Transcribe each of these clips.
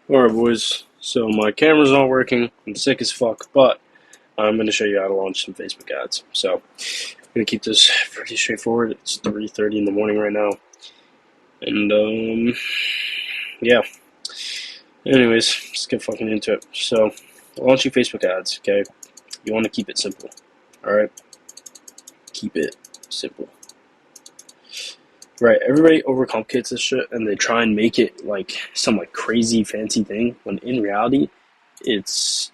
Alright, boys. So my camera's not working. I'm sick as fuck, but I'm going to show you how to launch some Facebook ads. So I'm going to keep this pretty straightforward. It's 3:30 in the morning right now. And, yeah. Anyways, let's get fucking into it. So, launching Facebook ads, okay? You want to keep it simple. Alright? Keep it simple. Right, everybody overcomplicates this shit and they try and make it like some like crazy fancy thing when in reality it's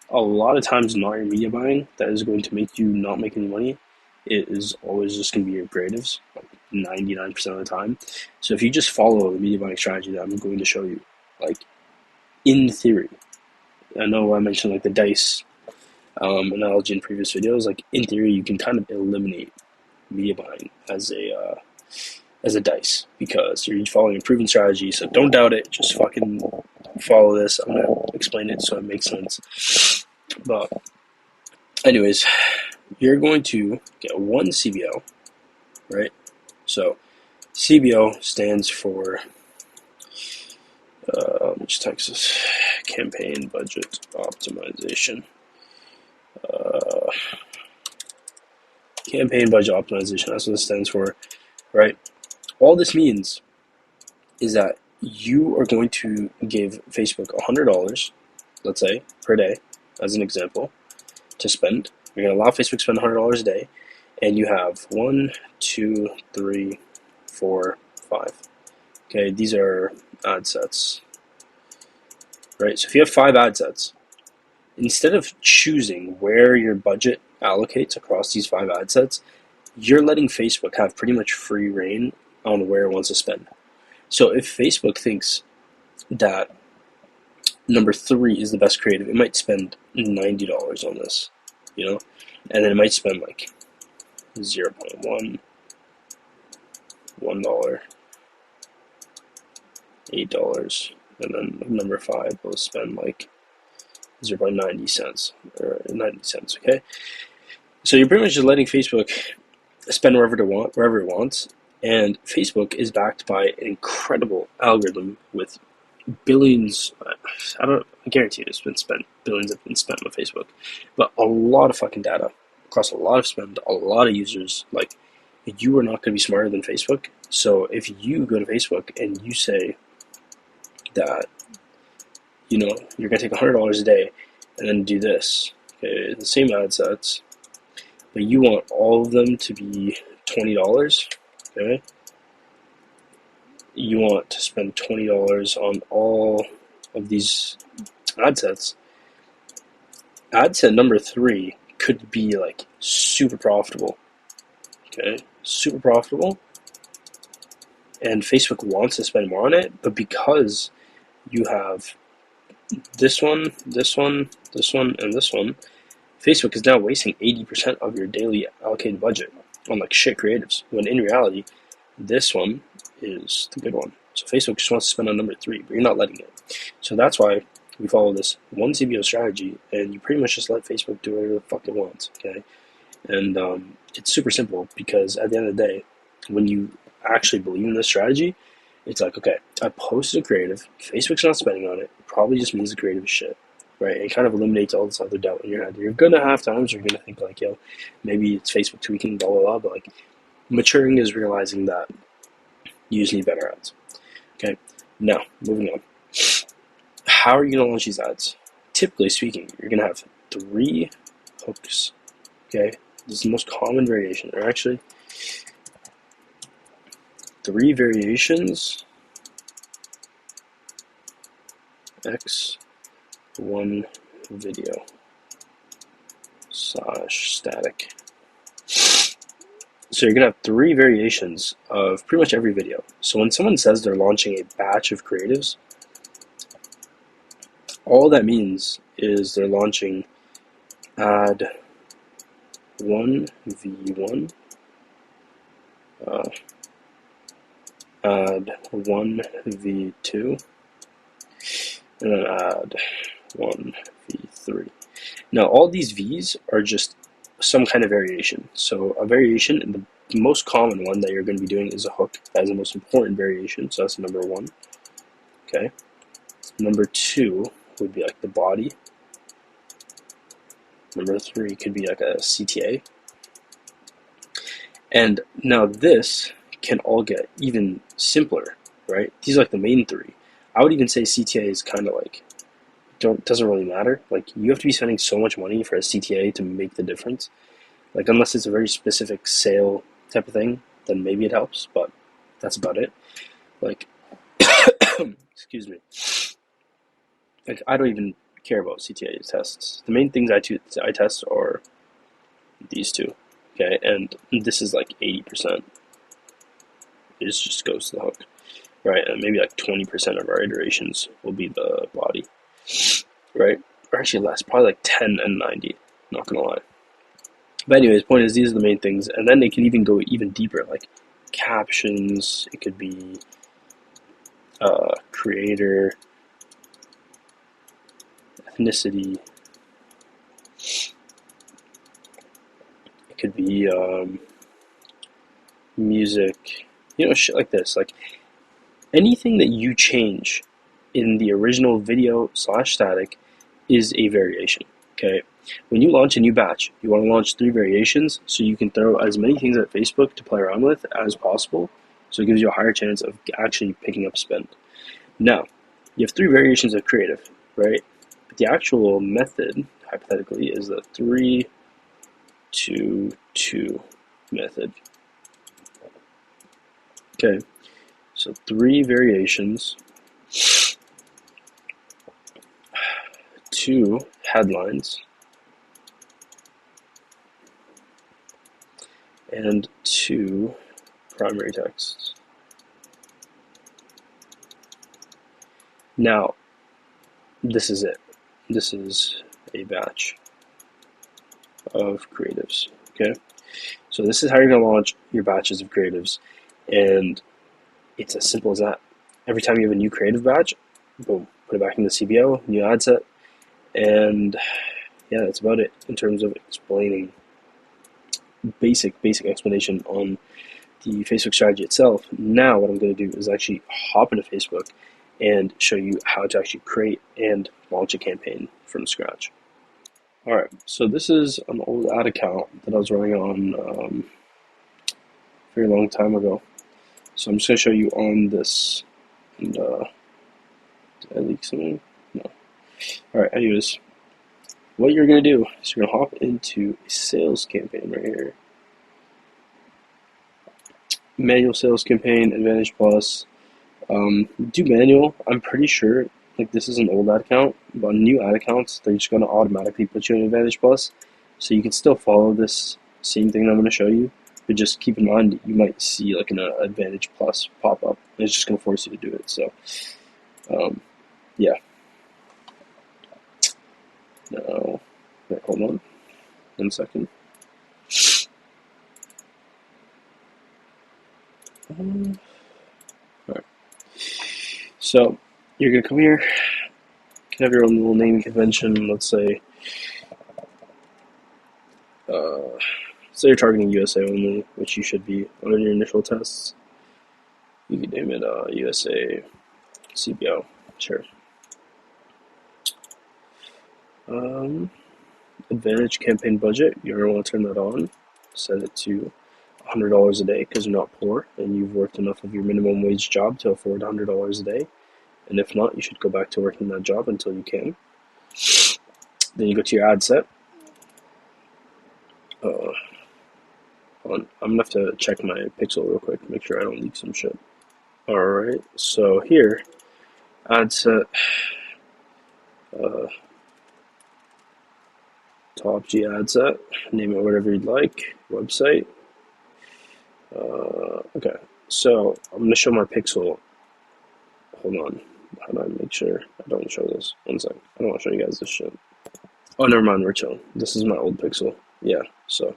a lot of times not your media buying that is going to make you not make any money. It is always just going to be your creatives, like 99% of the time. So if you just follow the media buying strategy that I'm going to show you, like in theory, I know I mentioned like the dice analogy in previous videos, like in theory you can kind of eliminate media buying as a dice because you're following a proven strategy. So don't doubt it. Just fucking follow this. I'm gonna explain it so it makes sense. But anyways, you're going to get one CBO, right? So CBO stands for Texas Campaign Budget Optimization. Campaign Budget Optimization. That's what it stands for, right? All this means is that you are going to give Facebook $100, let's say, per day, as an example, to spend. You're going to allow Facebook to spend $100 a day, and you have 1, 2, 3, 4, 5. Okay, these are ad sets, right? So if you have 5 ad sets, instead of choosing where your budget allocates across these 5 ad sets, you're letting Facebook have pretty much free reign on where it wants to spend. So if Facebook thinks that number 3 is the best creative, it might spend $90 on this, you know, and then it might spend like 0.1, $1, $8, and then number 5 will spend like 0.90 cents or 90 cents. Okay, so you're pretty much just letting Facebook spend wherever it wants, and Facebook is backed by an incredible algorithm with billions. I guarantee you, it's been spent. Billions have been spent on Facebook, but a lot of fucking data across a lot of spend, a lot of users. Like, you are not going to be smarter than Facebook. So if you go to Facebook and you say that, you know, you're going to take $100 a day and then do this, okay, the same ad sets, but you want all of them to be $20, okay? You want to spend $20 on all of these ad sets. Ad set number 3 could be like super profitable, okay? Super profitable. And Facebook wants to spend more on it, but because you have this one, this one, this one, and this one, Facebook is now wasting 80% of your daily allocated budget on like shit creatives, when in reality, this one is the good one. So Facebook just wants to spend on number 3, but you're not letting it. So that's why we follow this one CBO strategy, and you pretty much just let Facebook do whatever the fuck it wants, okay? And it's super simple because at the end of the day, when you actually believe in this strategy, it's like, okay, I posted a creative, Facebook's not spending on it probably just means the creative is shit, right? It kind of eliminates all this other doubt in your head. You're gonna have times you're gonna think like, yo, maybe it's Facebook tweaking, blah blah blah, but like maturing is realizing that you just need better ads. Okay, now moving on. How are you gonna launch these ads? Typically speaking, you're gonna have 3 hooks. Okay, this is the most common variation. There are actually 3 variations. X1 video / static. So you're going to have 3 variations of pretty much every video. So when someone says they're launching a batch of creatives, all that means is they're launching ad 1 v1, ad 1 v2, and then add 1 v3. Now all these v's are just some kind of variation. So a variation, and the most common one that you're going to be doing is a hook. That is the most important variation, so that's number 1. Okay. Number 2 would be like the body. Number 3 could be like a CTA. And now this can all get even simpler, right? These are like the main 3. I would even say CTA is kind of like, doesn't really matter. Like, you have to be spending so much money for a CTA to make the difference. Like, unless it's a very specific sale type of thing, then maybe it helps, but that's about it. Like, excuse me. Like, I don't even care about CTA tests. The main things I test are these 2, okay? And this is like 80%. It just goes to the hook, right? And maybe like 20% of our iterations will be the body, right? Or actually less, probably like 10 and 90, not gonna lie. But anyways, point is, these are the main things, and then they can even go even deeper, like captions. It could be creator, ethnicity. It could be music, shit like this. Like, anything that you change in the original video / static is a variation, okay? When you launch a new batch, you want to launch 3 variations so you can throw as many things at Facebook to play around with as possible, so it gives you a higher chance of actually picking up spend. Now, you have 3 variations of creative, right? But the actual method, hypothetically, is the 3-2-2 method. Okay, so 3 variations, 2 headlines, and 2 primary texts. Now, this is it. This is a batch of creatives, okay? So this is how you're going to launch your batches of creatives, and it's as simple as that. Every time you have a new creative batch, boom, put it back in the CBO, new ad set, and yeah, that's about it in terms of explaining basic explanation on the Facebook strategy itself. Now what I'm going to do is actually hop into Facebook and show you how to actually create and launch a campaign from scratch. Alright, so this is an old ad account that I was running on a very long time ago. So I'm just going to show you on this. And did I leak something? No. Alright, anyways, what you're going to do is you're going to hop into a sales campaign right here. Manual sales campaign, Advantage Plus. Do manual. I'm pretty sure, like, this is an old ad account, but on new ad accounts, they're just going to automatically put you in Advantage Plus. So you can still follow this same thing I'm going to show you, but just keep in mind you might see like an Advantage Plus pop up, and it's just going to force you to do it. So, yeah. Now, wait, hold on 1 second. Alright. So, you're going to come here, you can have your own little naming convention. Let's say you're targeting USA only, which you should be on your initial tests. You could name it USA CBO, sure. Advantage campaign budget, you're going to want to turn that on. Set it to $100 a day because you're not poor and you've worked enough of your minimum wage job to afford $100 a day. And if not, you should go back to working that job until you can. Then you go to your ad set. Hold on. I'm going to have to check my pixel real quick to make sure I don't leak some shit. Alright, so here, ad set, top G ad set, name it whatever you'd like, website. Okay, so I'm going to show my pixel. Hold on, how do I make sure I don't show this? 1 second, I don't want to show you guys this shit. Oh, never mind, we're chilling. This is my old pixel. Yeah, so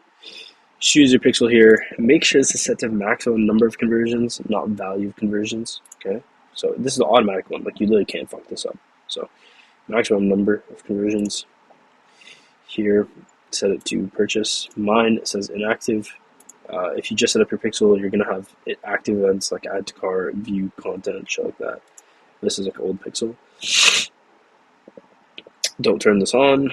choose your pixel here. Make sure this is set to maximum number of conversions, not value of conversions. Okay, so this is the automatic one. Like, you literally can't fuck this up. So maximum number of conversions. Here, set it to purchase. Mine says inactive. If you just set up your pixel, you're gonna have active events like add to cart, view content, shit like that. This is like old pixel. Don't turn this on.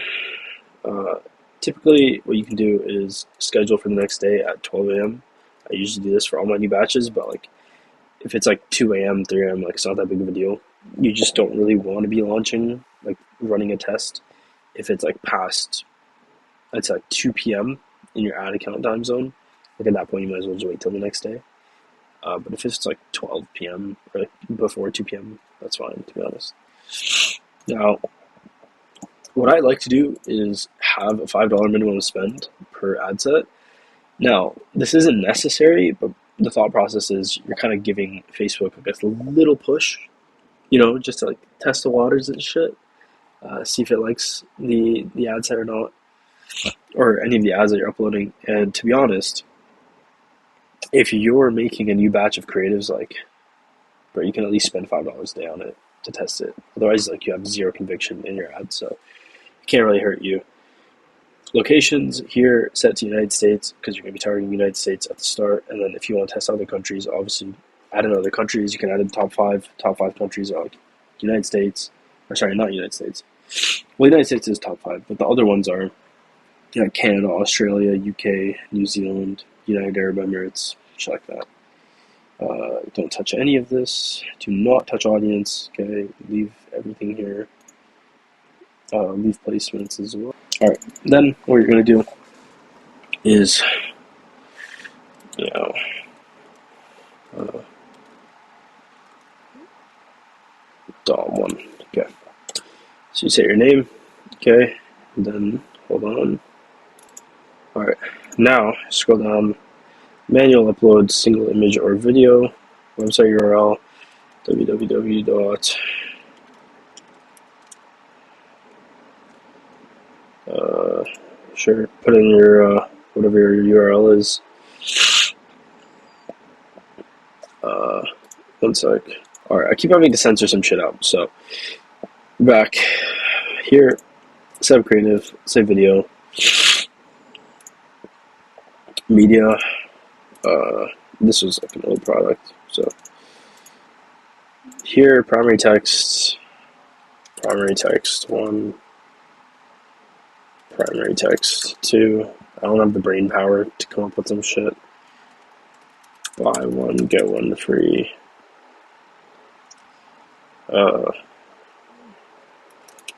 Typically, what you can do is schedule for the next day at 12 a.m. I usually do this for all my new batches, but like if it's like 2 a.m., 3 a.m., like it's not that big of a deal. You just don't really want to be launching, like running a test if it's like past, it's like 2 p.m. in your ad account time zone. Like at that point, you might as well just wait till the next day. But if it's like 12 p.m. or like before 2 p.m., that's fine, to be honest. Now, what I like to do is have a $5 minimum spend per ad set. Now, this isn't necessary, but the thought process is you're kind of giving Facebook, I guess, a little push, just to like test the waters and shit, see if it likes the ad set or not, or any of the ads that you're uploading. And to be honest, if you're making a new batch of creatives, like, bro, you can at least spend $5 a day on it to test it. Otherwise, like, you have zero conviction in your ad, so it can't really hurt you. Locations here set to United States because you're going to be targeting the United States at the start, and then if you want to test other countries, obviously add in other countries. You can add in top five countries are like United States, or sorry, not United States. Well, the United States is top 5, but the other ones are Canada, Australia, UK, New Zealand, United Arab Emirates, shit like that. Don't touch any of this. Do not touch audience. Okay, leave everything here. Leave placements as well. Alright, then what you're going to do is, DOM1. Okay. So you say your name. Okay. And then, hold on. Alright. Now, scroll down. Manual upload single image or video. Website URL. www. Sure, put in your whatever your URL is. One sec. Alright, I keep having to censor some shit out. So, back here, save creative, save video, media. This was like an old product. So, here, primary text 1. Primary text 2. I don't have the brain power to come up with some shit. Buy one, get one free.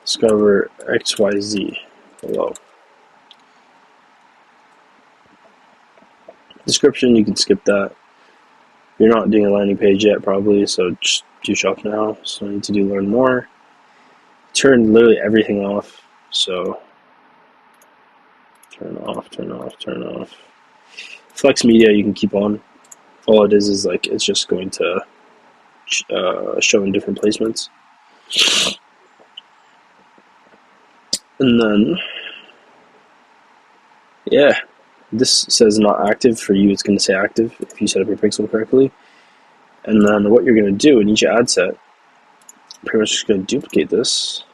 Discover XYZ below. Description, you can skip that. You're not doing a landing page yet, probably, so just do shop now. So I need to do learn more. Turn literally everything off. So turn off. Flex media you can keep on. All it is like it's just going to show in different placements. And then, yeah, this says not active. For you, it's going to say active if you set up your pixel correctly. And then what you're going to do in each ad set, pretty much just going to duplicate this.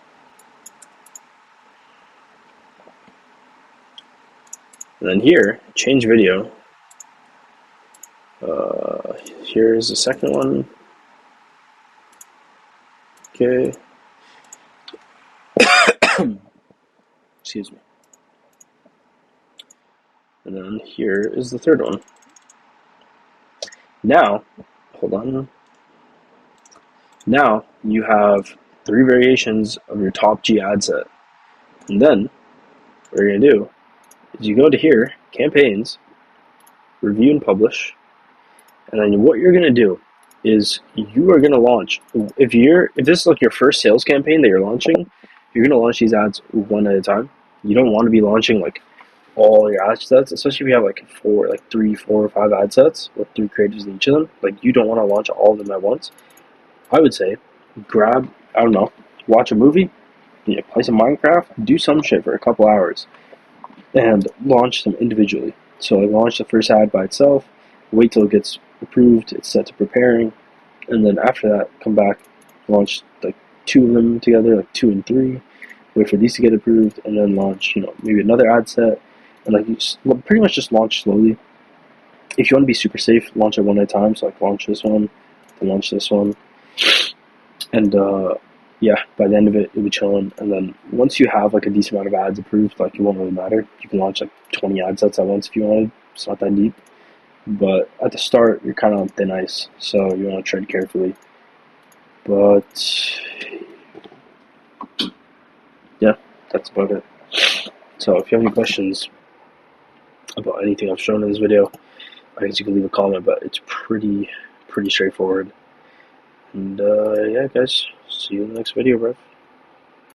And then here, change video. Here's the second one. Okay. Excuse me. And then here is the third one. Now, hold on. Now you have 3 variations of your top G ad set. And then what you're going to do is you go to here, campaigns, review and publish. And then what you're going to do is you are going to launch, if this is like your first sales campaign that you're launching, you're going to launch these ads one at a time. You don't want to be launching like all your ad sets, especially if you have like 3, 4, or 5 ad sets with 3 creatives in each of them. Like, you don't want to launch all of them at once. I would say grab, I don't know, watch a movie, play some Minecraft, do some shit for a couple hours, and launch them individually. So like launch the first ad by itself, wait till it gets approved, it's set to preparing, and then after that, come back, launch like 2 of them together, like 2 and 3, wait for these to get approved, and then launch, maybe another ad set, and like you just, pretty much just launch slowly. If you want to be super safe, launch it one at a time, so like launch this one, then launch this one, and yeah, by the end of it, you'll be chilling. And then once you have like a decent amount of ads approved, like it won't really matter. You can launch like 20 ad sets at once if you wanted. It's not that deep. But at the start, you're kind of on thin ice, so you want to tread carefully. But yeah, that's about it. So if you have any questions about anything I've shown in this video, I guess you can leave a comment, but it's pretty straightforward. And yeah, guys, see you in the next video, bro.